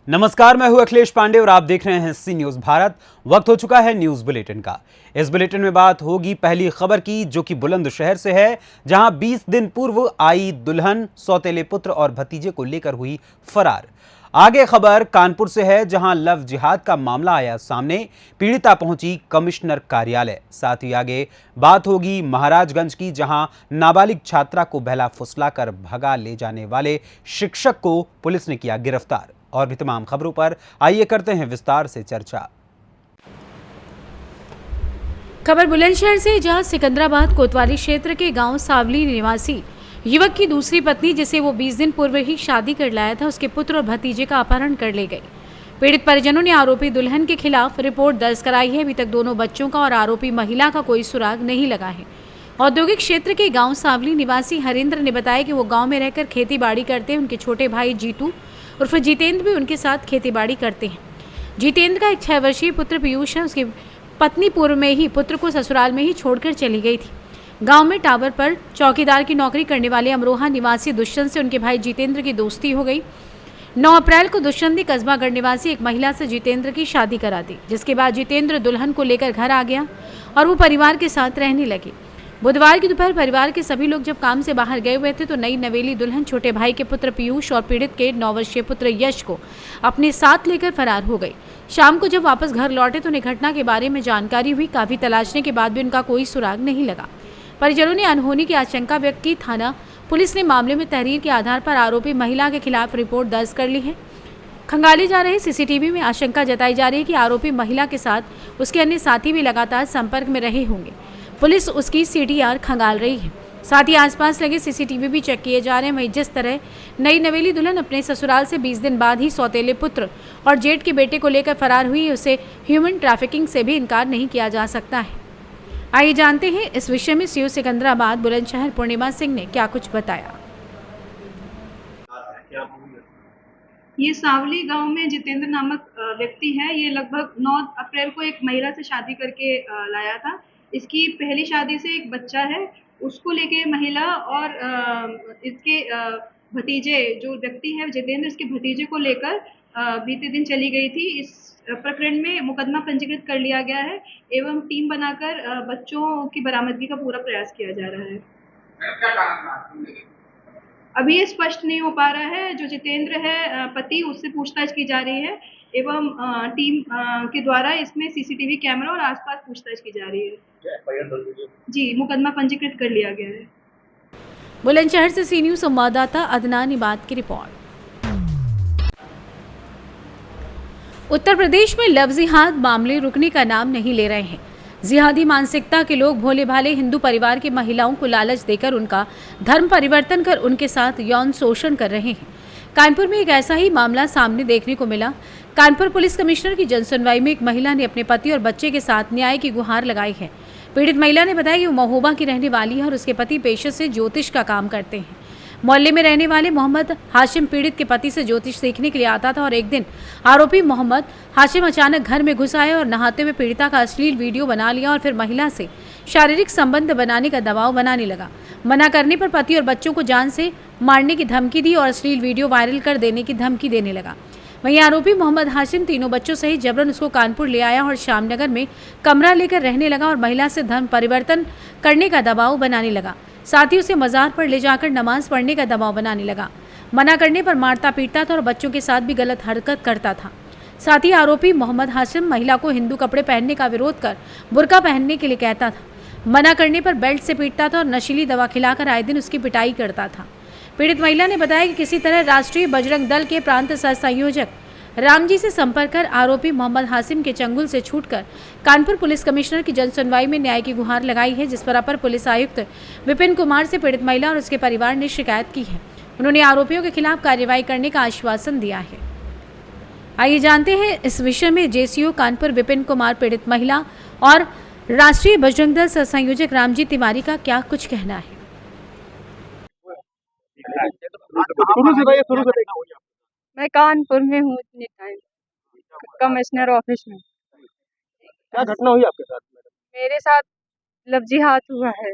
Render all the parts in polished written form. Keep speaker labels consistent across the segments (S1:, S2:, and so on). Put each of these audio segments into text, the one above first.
S1: नमस्कार, मैं हूं अखिलेश पांडे और आप देख रहे हैं सी न्यूज भारत। वक्त हो चुका है न्यूज बुलेटिन का। इस बुलेटिन में बात होगी पहली खबर की, जो कि बुलंदशहर से है, जहां 20 दिन पूर्व आई दुल्हन सौतेले पुत्र और भतीजे को लेकर हुई फरार। आगे खबर कानपुर से है, जहां लव जिहाद का मामला आया सामने, पीड़िता पहुंची कमिश्नर कार्यालय। साथ ही आगे बात होगी महाराजगंज की, जहां नाबालिग छात्रा को बहला फुसलाकर भगा ले जाने वाले शिक्षक को पुलिस ने किया गिरफ्तार। और भी तमाम खबरों पर आइए करते हैं विस्तार से चर्चा।
S2: खबर बुलंदशहर से, जहां सिकंदराबाद कोतवाली क्षेत्र के गांव सावली निवासी युवक की दूसरी पत्नी, जिसे वो 20 दिन पूर्व ही शादी कर लाया था, उसके पुत्र और भतीजे का अपहरण कर ले गई। पीड़ित परिजनों ने आरोपी दुल्हन के खिलाफ रिपोर्ट दर्ज कराई है। अभी तक दोनों बच्चों का और आरोपी महिला का कोई सुराग नहीं लगा है। औद्योगिक क्षेत्र के गांव सावली निवासी हरेंद्र ने बताया कि वो गांव में रहकर खेती बाड़ी करते हैं। उनके छोटे भाई जीतू उर्फ जितेंद्र भी उनके साथ खेती बाड़ी करते हैं। जितेंद्र का एक 6 वर्षीय पुत्र पीयूष है। उसकी पत्नी पूर्व में ही पुत्र को ससुराल में ही छोड़कर चली गई थी। गांव में टावर पर चौकीदार की नौकरी करने वाले अमरोहा निवासी दुष्यंत से उनके भाई जितेंद्र की दोस्ती हो गई। 9 अप्रैल को दुष्यंत ने कस्बागढ़ निवासी एक महिला से जितेंद्र की शादी करा दी, जिसके बाद जितेंद्र दुल्हन को लेकर घर आ गया और वो परिवार के साथ रहने लगे। बुधवार की दोपहर परिवार के सभी लोग जब काम से बाहर गए हुए थे, तो नई नवेली दुल्हन छोटे भाई के पुत्र पीयूष और पीड़ित के 9 वर्षीय पुत्र यश को अपने साथ लेकर फरार हो गई। शाम को जब वापस घर लौटे तो उन्हें घटना के बारे में जानकारी हुई। काफी तलाशने के बाद भी उनका कोई सुराग नहीं लगा। परिजनों ने अनहोनी की आशंका व्यक्त की। थाना पुलिस ने मामले में तहरीर के आधार पर आरोपी महिला के खिलाफ रिपोर्ट दर्ज कर ली है। खंगाले जा रहे सीसीटीवी में आशंका जताई जा रही है कि आरोपी महिला के साथ उसके अन्य साथी भी लगातार संपर्क में रहे होंगे। पुलिस उसकी सीडीआर खंगाल रही है। साथ ही आसपास लगे सीसीटीवी भी चेक किए जा रहे हैं। वहीं जिस तरह नई नवेली दुल्हन अपने ससुराल से 20 दिन बाद ही सौतेले पुत्र और जेठ के बेटे को लेकर फरार हुई, उसे ह्यूमन ट्रैफिकिंग से भी इनकार नहीं किया जा सकता है। आइए जानते हैं इस विषय में सीओ सिकंदराबाद बुलंदशहर पूर्णिमा सिंह ने क्या कुछ बताया।
S3: ये सावली गांव में जितेंद्र नामक व्यक्ति है। ये लगभग 9 अप्रैल को एक महिला से शादी करके लाया था। इसकी पहली शादी से एक बच्चा है। उसको लेके महिला और इसके भतीजे जो व्यक्ति है जितेंद्र, इसके भतीजे को लेकर बीते दिन चली गई थी। इस प्रकरण में मुकदमा पंजीकृत कर लिया गया है एवं टीम बनाकर बच्चों की बरामदगी का पूरा प्रयास किया जा रहा है। अभी ये स्पष्ट नहीं हो पा रहा है। जो जितेंद्र है पति, उससे पूछताछ की जा रही है एवं टीम के द्वारा इसमें सीसीटीवी कैमरा और आसपास पूछताछ की जा रही है। जी, मुकदमा पंजीकृत कर लिया गया है।
S2: बुलंदशहर से सी न्यूज संवाददाता अदनान इबाद की रिपोर्ट। उत्तर प्रदेश में लव जिहाद मामले रुकने का नाम नहीं ले रहे हैं। जिहादी मानसिकता के लोग भोले भाले हिंदू परिवार की महिलाओं को लालच देकर उनका धर्म परिवर्तन कर उनके साथ यौन शोषण कर रहे हैं। कानपुर में एक ऐसा ही मामला सामने देखने को मिला। कानपुर पुलिस कमिश्नर की जनसुनवाई में एक महिला ने अपने पति और बच्चे के साथ न्याय की गुहार लगाई है। पीड़ित महिला ने बताया कि वो महोबा की रहने वाली है और उसके पति पेशे से ज्योतिष का काम करते हैं। मोहल्ले में रहने वाले मोहम्मद हाशिम पीड़ित के पति से ज्योतिष सीखने के लिए आता था और एक दिन आरोपी मोहम्मद हाशिम अचानक घर में घुस आया और नहाते हुए पीड़िता का अश्लील वीडियो बना लिया और फिर महिला से शारीरिक संबंध बनाने का दबाव बनाने लगा। मना करने पर पति और बच्चों को जान से मारने की धमकी दी और अश्लील वीडियो वायरल कर देने की धमकी देने लगा। वहीं आरोपी मोहम्मद हाशिम तीनों बच्चों सहित जबरन उसको कानपुर ले आया और श्यामनगर में कमरा लेकर रहने लगा और महिला से धर्म परिवर्तन करने का दबाव बनाने लगा। साथ ही उसे मजार पर ले जाकर नमाज पढ़ने का दबाव बनाने लगा। मना करने पर मारता पीटता था और बच्चों के साथ भी गलत हरकत करता था। साथ ही आरोपी मोहम्मद हाशिम महिला को हिंदू कपड़े पहनने का विरोध कर बुर्का पहनने के लिए कहता था। मना करने पर बेल्ट से पीटता था और नशीली दवा खिलाकर आए दिन उसकी पिटाई करता था। पीड़ित महिला ने बताया कि किसी तरह राष्ट्रीय बजरंग दल के प्रांत सह संयोजक रामजी से संपर्क कर आरोपी मोहम्मद हाशिम के चंगुल से छूटकर कानपुर पुलिस कमिश्नर की जनसुनवाई में न्याय की गुहार लगाई है, जिस पर अपर पुलिस आयुक्त विपिन कुमार से पीड़ित महिला और उसके परिवार ने शिकायत की है। उन्होंने आरोपियों के खिलाफ कार्रवाई करने का आश्वासन दिया है। आइए जानते हैं इस विषय में जेसीओ कानपुर विपिन कुमार, पीड़ित महिला और राष्ट्रीय बजरंग दल सह संयोजक रामजी तिवारी का क्या कुछ कहना है।
S4: मैं कानपुर में हूँ इतने टाइम, कमिश्नर ऑफिस में।
S5: क्या घटना हुई आपके साथ मैडम?
S4: मेरे साथ लव जिहाद हुआ है।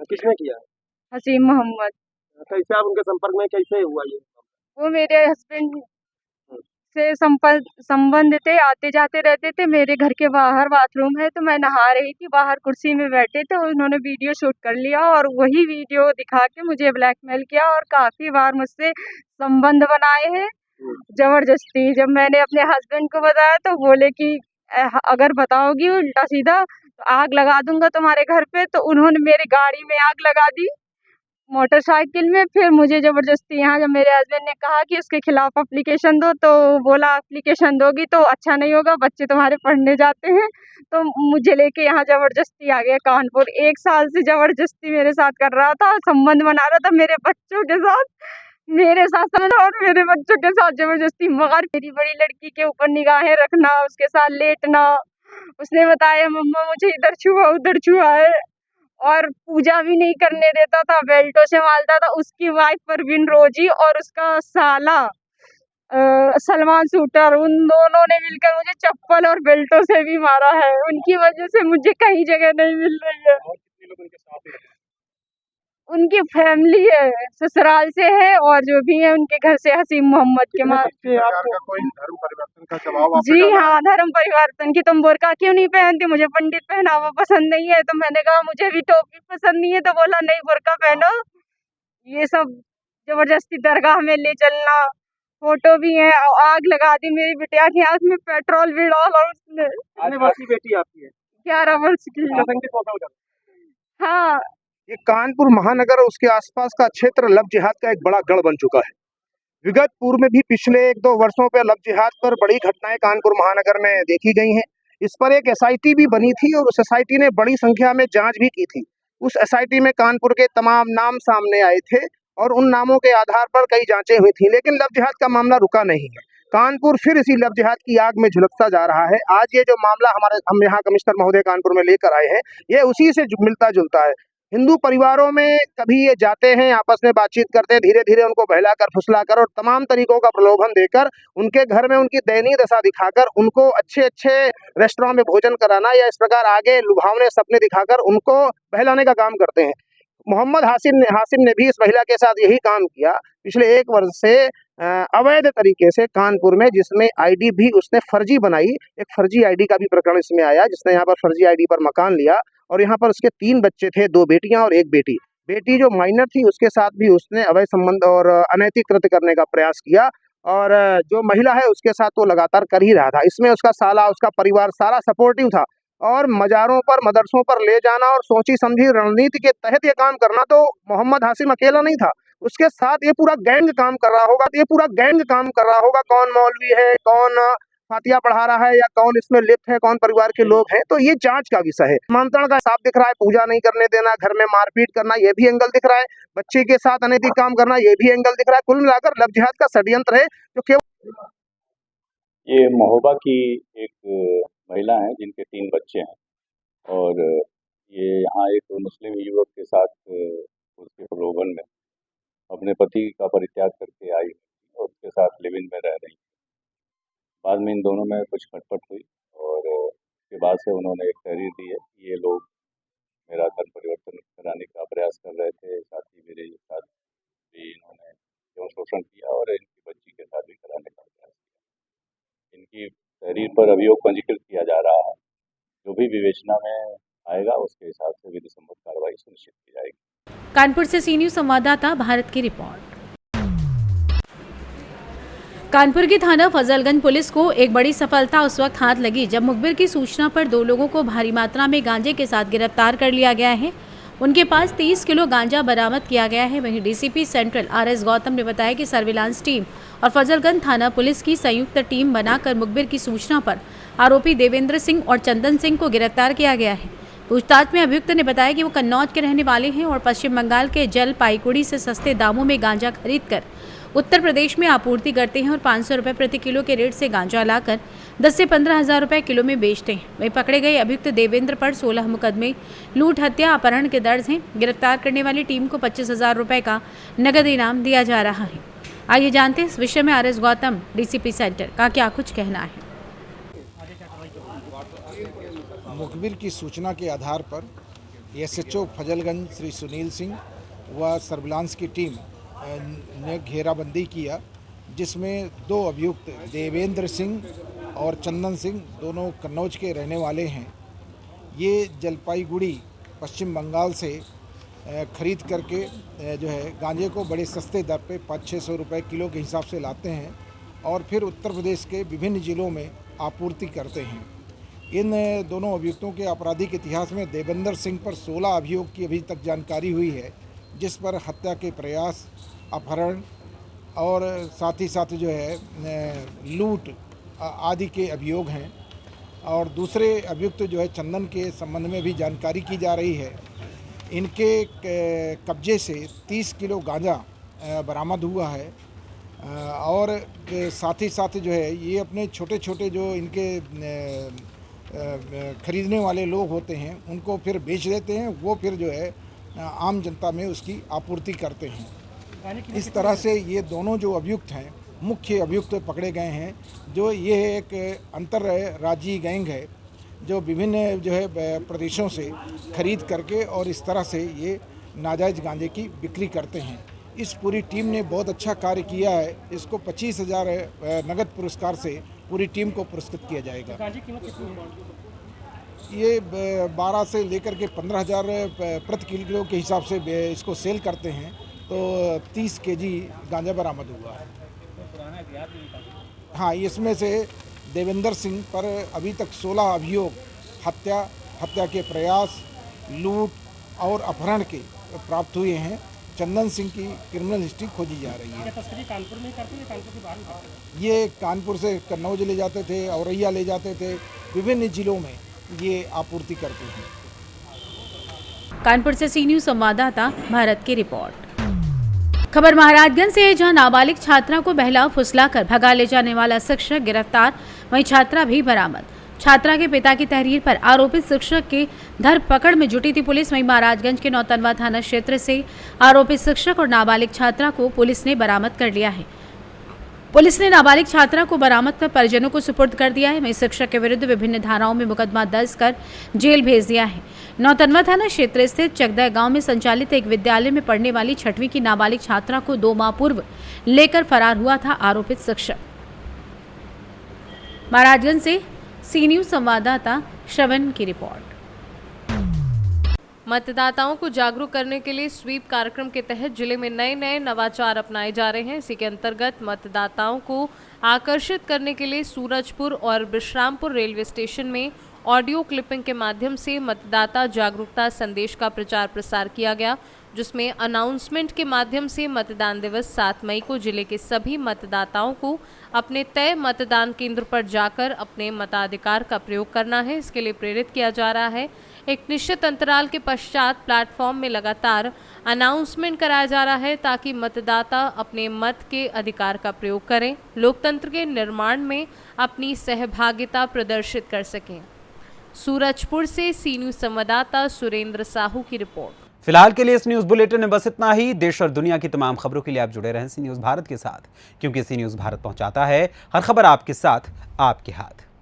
S5: किसने किया?
S4: हसीम मोहम्मद।
S5: कैसे आप उनके संपर्क में कैसे हुआ ये?
S4: वो मेरे हस्बैंड से संबंध थे, आते जाते रहते थे। मेरे घर के बाहर बाथरूम है, तो मैं नहा रही थी, बाहर कुर्सी में बैठे थे, उन्होंने वीडियो शूट कर लिया और वही वीडियो दिखा के मुझे ब्लैकमेल किया और काफ़ी बार मुझसे संबंध बनाए हैं ज़बरदस्ती। जब मैंने अपने हस्बैंड को बताया तो बोले कि अगर बताओगी उल्टा-सीधा तो आग लगा दूँगा तुम्हारे घर पे, तो उन्होंने मेरी गाड़ी में आग लगा दी, मोटरसाइकिल में। फिर मुझे ज़बरदस्ती यहाँ जब मेरे हस्बैंड ने कहा कि उसके खिलाफ एप्लीकेशन दो, तो बोला एप्लीकेशन दोगी तो अच्छा नहीं होगा, बच्चे तुम्हारे पढ़ने जाते हैं। तो मुझे लेके यहाँ ज़बरदस्ती आ गया कानपुर। 1 साल से ज़बरदस्ती मेरे साथ कर रहा था, संबंध बना रहा था मेरे बच्चों के साथ, मेरे साथ संबंध और मेरे बच्चों के साथ ज़बरदस्ती। मगर मेरी बड़ी लड़की के ऊपर निगाहें रखना, उसके साथ लेटना। उसने बताया मम्मा मुझे इधर छुआ, उधर छुआ है। और पूजा भी नहीं करने देता था, बेल्टों से मारता था। उसकी वाइफ परवीन रोजी और उसका साला सलमान शूटर, उन दोनों ने मिलकर मुझे चप्पल और बेल्टों से भी मारा है। उनकी वजह से मुझे कहीं जगह नहीं मिल रही है।
S5: और कितने लोग उनके साथ हैं?
S4: उनकी फैमिली है, ससुराल से है और जो भी है उनके घर से हसीम मोहम्मद के मार।
S5: बच्चे आपको कोई धर्म परिवर्तन का दबाव आप पे
S4: जी
S5: डाला?
S4: हाँ, धर्म परिवर्तन की। तुम बुर्का क्यों नहीं पहनती? मुझे पंडित पहनावा पसंद नहीं है। तो मैंने कहा मुझे भी टोपी पसंद नहीं है, तो बोला नहीं बुर्का पहनो। ये सब जबरदस्ती दरगाह में ले चलना, फोटो भी है। आग लगा दी मेरी बिटिया की आँख में, पेट्रोल भी डाला उसने।
S5: कितने वर्ष की बेटी आपकी है?
S4: 11 वर्ष की।
S5: जनसंख्या टोटल का?
S4: हाँ,
S6: ये कानपुर महानगर और उसके आसपास का क्षेत्र लव जिहाद का एक बड़ा गढ़ बन चुका है। विगत पूर्व में भी पिछले 1-2 वर्षों पर लव जिहाद पर बड़ी घटनाएं कानपुर महानगर में देखी गई हैं। इस पर एक एसआईटी भी बनी थी और उस एसआईटी ने बड़ी संख्या में जांच भी की थी। उस एसआईटी में कानपुर के तमाम नाम सामने आए थे और उन नामों के आधार पर कई जांचें हुई थी, लेकिन लव जिहाद का मामला रुका नहीं है। कानपुर फिर इसी लव जिहाद की आग में झुलसता जा रहा है। आज ये जो मामला हम यहाँ कमिश्नर महोदय कानपुर में लेकर आए हैं, ये उसी से मिलता जुलता है। हिंदू परिवारों में कभी ये जाते हैं, आपस में बातचीत करते हैं, धीरे धीरे उनको बहलाकर फुसलाकर और तमाम तरीकों का प्रलोभन देकर उनके घर में उनकी दयनीय दशा दिखाकर उनको अच्छे अच्छे रेस्टोरेंट में भोजन कराना या इस प्रकार आगे लुभावने सपने दिखाकर उनको बहलाने का काम करते हैं। मोहम्मद हासिम ने भी इस महिला के साथ यही काम किया पिछले 1 वर्ष से अवैध तरीके से कानपुर में, जिसमें आईडी भी उसने फर्जी बनाई। एक फर्जी आईडी का भी प्रकरण इसमें आया, जिसने यहाँ पर फर्जी आईडी पर मकान लिया और यहाँ पर उसके 3 बच्चे थे, 2 बेटियां और 1 बेटी। बेटी जो माइनर थी उसके साथ भी उसने अवैध संबंध और अनैतिक कृत्य करने का प्रयास किया और जो महिला है उसके साथ तो लगातार कर ही रहा था। इसमें उसका साला, उसका परिवार सारा सपोर्टिव था और मज़ारों पर, मदरसों पर ले जाना और सोची समझी रणनीति के तहत ये काम करना तो मोहम्मद हासिम अकेला नहीं था, उसके साथ ये पूरा गैंग काम कर रहा होगा। कौन मौलवी है, कौन फातिया पढ़ा रहा है या कौन इसमें लिप्त है, कौन परिवार के लोग हैं, तो ये जांच का विषय है। मंत्रण का साफ दिख रहा है, पूजा नहीं करने देना, घर में मारपीट करना, ये भी एंगल दिख रहा है, बच्चे के साथ अनैतिक काम करना, ये भी एंगल दिख रहा है। कुल मिलाकर लव जिहाद का षड्यंत्र है जो केवल
S7: ये महोबा की एक महिला है जिनके 3 बच्चे हैं और ये यहाँ एक मुस्लिम युवक के साथ उसके प्रलोभन में अपने पति का परित्याग करके आई और उसके साथ लिव इन में रह रही। बाद में इन दोनों में कुछ खटपट हुई और उसके बाद से उन्होंने एक तहरीर दी है कि ये लोग मेरा धर्म परिवर्तन कराने का प्रयास कर रहे थे, साथ ही मेरे साथ भी इन्होंने यौन शोषण किया और इनकी बच्ची के साथ भी कराने का प्रयास किया। इनकी तहरीर पर अभियोग पंजीकृत किया जा रहा है, जो भी विवेचना में आएगा उसके हिसाब से विधि सम्मत कार्रवाई सुनिश्चित की जाएगी।
S2: कानपुर से सी न्यूज संवाददाता भारत की रिपोर्ट। कानपुर की थाना फजलगंज पुलिस को एक बड़ी सफलता उस वक्त हाथ लगी जब मुखबिर की सूचना पर 2 लोगों को भारी मात्रा में गांजे के साथ गिरफ्तार कर लिया गया है। उनके पास 30 किलो गांजा बरामद किया गया है। वहीं डीसीपी सेंट्रल आरएस गौतम ने बताया कि सर्विलांस टीम और फजलगंज थाना पुलिस की संयुक्त टीम बनाकर मुखबिर की सूचना पर आरोपी देवेंद्र सिंह और चंदन सिंह को गिरफ्तार किया गया है। पूछताछ में अभियुक्त ने बताया कि वो कन्नौज के रहने वाले हैं और पश्चिम बंगाल के जलपाईगुड़ी से सस्ते दामों में गांजा खरीदकर उत्तर प्रदेश में आपूर्ति करते हैं और 500 रुपये प्रति किलो के रेट से गांजा लाकर 10 से 15 हज़ार रुपये किलो में बेचते हैं। वहीं पकड़े गए अभियुक्त देवेंद्र पर 16 मुकदमे लूट, हत्या, अपहरण के दर्ज हैं। गिरफ्तार करने वाली टीम को 25,000 रुपये का नगद इनाम दिया जा रहा है। आइए जानते हैं इस विषय में आरएस गौतम डीसीपी सेंटर का क्या कुछ कहना है।
S8: मुखबिर की सूचना के आधार पर एसएचओ फजलगंज श्री सुनील सिंह व सर्विलांस की टीम ने घेराबंदी किया, जिसमें 2 अभियुक्त देवेंद्र सिंह और चंदन सिंह दोनों कन्नौज के रहने वाले हैं। ये जलपाईगुड़ी पश्चिम बंगाल से खरीद करके जो है गांजे को बड़े सस्ते दर पे 500-600 रुपये किलो के हिसाब से लाते हैं और फिर उत्तर प्रदेश के विभिन्न ज़िलों में आपूर्ति करते हैं। इन दोनों अभियुक्तों के आपराधिक इतिहास में देवेंद्र सिंह पर 16 अभियोग की अभी तक जानकारी हुई है, जिस पर हत्या के प्रयास, अपहरण और साथ ही साथ जो है लूट आदि के अभियोग हैं। और दूसरे अभियुक्त जो है चंदन के संबंध में भी जानकारी की जा रही है। इनके कब्जे से 30 किलो गांजा बरामद हुआ है और साथ ही साथ जो है ये अपने छोटे छोटे जो इनके खरीदने वाले लोग होते हैं उनको फिर बेच देते हैं, वो फिर जो है आम जनता में उसकी आपूर्ति करते हैं। इस तरह से ये दोनों जो अभियुक्त हैं, मुख्य अभियुक्त पकड़े गए हैं। जो ये एक अंतर्राज्यीय गैंग है जो विभिन्न जो है प्रदेशों से खरीद करके और इस तरह से ये नाजायज़ गांजे की बिक्री करते हैं। इस पूरी टीम ने बहुत अच्छा कार्य किया है। इसको 25,000 नगद पुरस्कार से पूरी टीम को पुरस्कृत किया जाएगा।
S5: गांजे की कीमत कितनी है?
S8: ये 12 से लेकर के 15,000 प्रति किलो के हिसाब से इसको सेल करते हैं, तो 30 केजी गांजा बरामद हुआ है। हाँ, इसमें से देवेंद्र सिंह पर अभी तक 16 अभियोग हत्या के प्रयास, लूट और अपहरण के प्राप्त हुए हैं। चंदन सिंह की क्रिमिनल हिस्ट्री खोजी जा रही है।
S5: तस्करी कानपुर में करते हैं, कानपुर के बाहर में करते हैं?
S8: ये कानपुर से कन्नौज ले जाते थे, औरैया ले जाते थे, विभिन्न जिलों में ये आपूर्ति करते हैं।
S2: कानपुर से सी न्यूज संवाददाता भारत की रिपोर्ट। खबर महाराजगंज से है, जहां नाबालिग छात्रा को बहला फुसलाकर भगा ले जाने वाला शिक्षक गिरफ्तार, वहीं छात्रा भी बरामद। छात्रा के पिता की तहरीर पर आरोपित शिक्षक के धरपकड़ में जुटी थी पुलिस। वहीं महाराजगंज के नौतनवा थाना क्षेत्र से आरोपित शिक्षक और नाबालिग छात्रा को पुलिस ने बरामद कर लिया है। पुलिस ने नाबालिग छात्रा को बरामद कर परिजनों को सुपुर्द कर दिया है। वहीं शिक्षक के विरुद्ध विभिन्न धाराओं में मुकदमा दर्ज कर जेल भेज दिया है। नौतनवा थाना क्षेत्र स्थित चकदह गांव में संचालित एक विद्यालय में पढ़ने वाली 6वीं की नाबालिग छात्रा को 2 माह पूर्व लेकर फरार हुआ था आरोपित शिक्षक। महाराजगंज से सी न्यूज संवाददाता श्रवण की रिपोर्ट।
S9: मतदाताओं को जागरूक करने के लिए स्वीप कार्यक्रम के तहत जिले में नए नए नवाचार अपनाए जा रहे हैं। इसी के अंतर्गत मतदाताओं को आकर्षित करने के लिए सूरजपुर और विश्रामपुर रेलवे स्टेशन में ऑडियो क्लिपिंग के माध्यम से मतदाता जागरूकता संदेश का प्रचार प्रसार किया गया, जिसमें अनाउंसमेंट के माध्यम से मतदान दिवस 7 मई को जिले के सभी मतदाताओं को अपने तय मतदान केंद्र पर जाकर अपने मताधिकार का प्रयोग करना है। इसके लिए प्रेरित किया जा रहा है। एक निश्चित अंतराल के पश्चात प्लेटफॉर्म में लगातार अनाउंसमेंट कराया जा रहा है ताकि मतदाता अपने मत के अधिकार का प्रयोग करें, लोकतंत्र के निर्माण में अपनी सहभागिता प्रदर्शित कर सकें। सूरजपुर से सी न्यूज संवाददाता सुरेंद्र साहू की रिपोर्ट।
S1: फिलहाल के लिए इस न्यूज बुलेटिन में बस इतना ही। देश और दुनिया की तमाम खबरों के लिए आप जुड़े रहें सी न्यूज भारत के साथ, क्योंकि सी न्यूज भारत पहुंचाता है हर खबर आपके साथ, आपके हाथ।